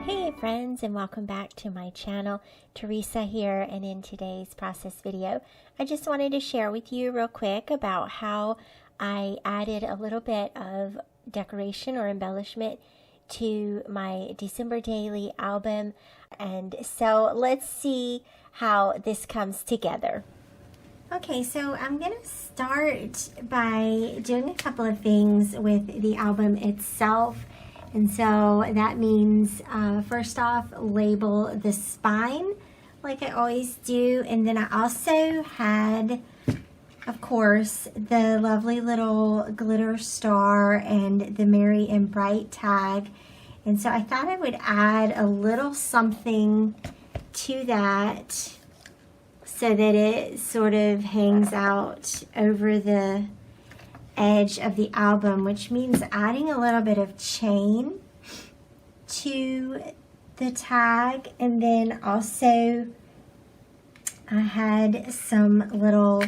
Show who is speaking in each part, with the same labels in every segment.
Speaker 1: Hey friends, and welcome back to my channel. Theresa here, and in today's process video I just wanted to share with you real quick about how I added a little bit of decoration or embellishment to my December daily album. And so let's see how this comes together. Okay, so I'm gonna start by doing a couple of things with the album itself. And so that means, first off, label the spine like I always do. And then I also had, of course, the lovely little glitter star and the Merry and Bright tag. And so I thought I would add a little something to that so that it sort of hangs out over the edge of the album, which means adding a little bit of chain to the tag. And then also I had some little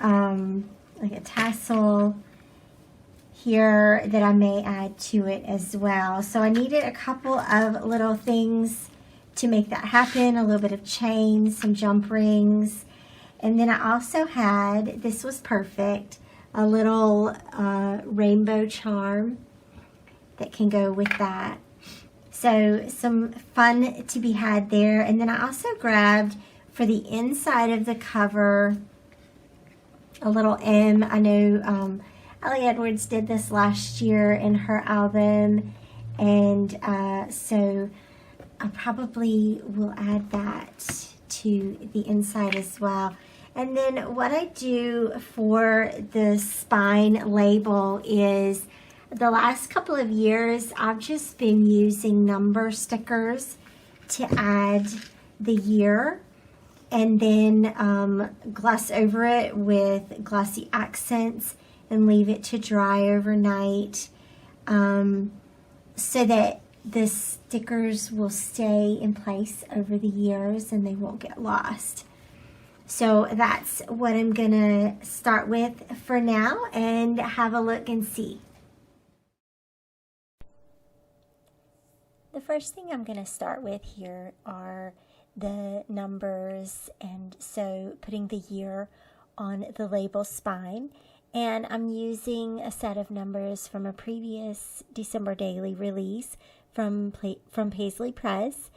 Speaker 1: like a tassel here that I may add to it as well. So I needed a couple of little things to make that happen, a little bit of chain, some jump rings, and then I also had, this was perfect, a little rainbow charm that can go with that. So some fun to be had there. And then I also grabbed for the inside of the cover a little M. I know Ellie Edwards did this last year in her album, and so I probably will add that to the inside as well. And then what I do for the spine label is, the last couple of years I've just been using number stickers to add the year, and then gloss over it with glossy accents and leave it to dry overnight, so that the stickers will stay in place over the years and they won't get lost. So that's what I'm gonna start with for now and have a look and see. The first thing I'm gonna start with here are the numbers, and so putting the year on the label spine. And I'm using a set of numbers from a previous December daily release from Paisley Press.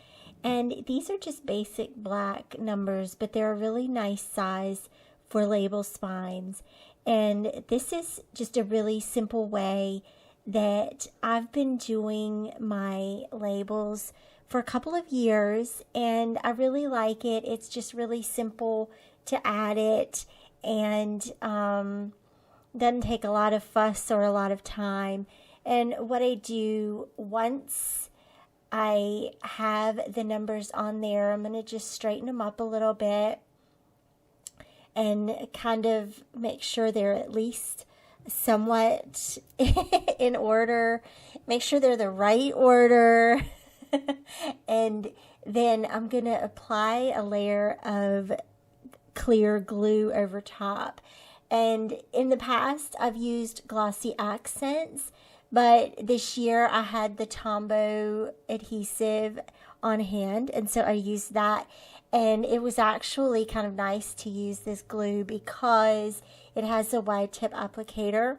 Speaker 1: And these are just basic black numbers, but they're a really nice size for label spines. And this is just a really simple way that I've been doing my labels for a couple of years, and I really like it. It's just really simple to add it, and doesn't take a lot of fuss or a lot of time. And what I do, once I have the numbers on there, I'm going to just straighten them up a little bit and kind of make sure they're at least somewhat in order, make sure they're the right order. And then I'm going to apply a layer of clear glue over top. And in the past I've used glossy accents, but this year I had the Tombow adhesive on hand, and so I used that. And it was actually kind of nice to use this glue because it has a wide tip applicator.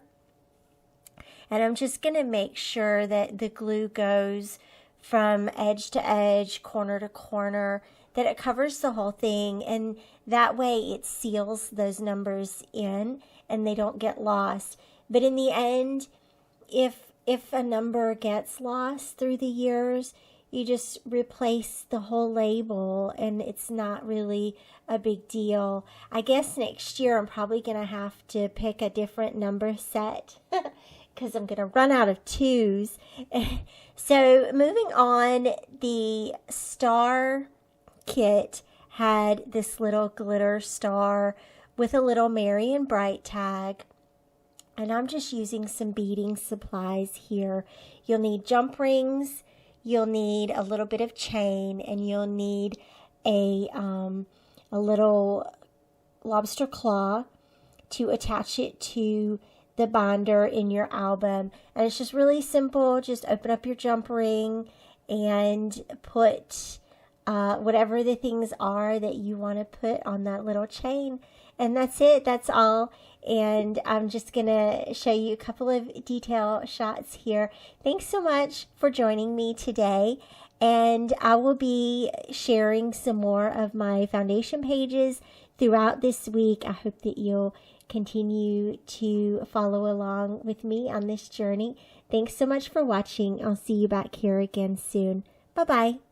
Speaker 1: And I'm just going to make sure that the glue goes from edge to edge, corner to corner, that it covers the whole thing, and that way it seals those numbers in and they don't get lost. But in the end, if a number gets lost through the years, you just replace the whole label and it's not really a big deal. I guess next year I'm probably going to have to pick a different number set because I'm going to run out of twos. So moving on, the star kit had this little glitter star with a little Merry and Bright tag. And I'm just using some beading supplies here. You'll need jump rings, you'll need a little bit of chain, and you'll need a little lobster claw to attach it to the binder in your album. And it's just really simple. Just open up your jump ring and put whatever the things are that you want to put on that little chain. And that's it. That's all. And I'm just going to show you a couple of detail shots here. Thanks so much for joining me today. And I will be sharing some more of my foundation pages throughout this week. I hope that you'll continue to follow along with me on this journey. Thanks so much for watching. I'll see you back here again soon. Bye-bye.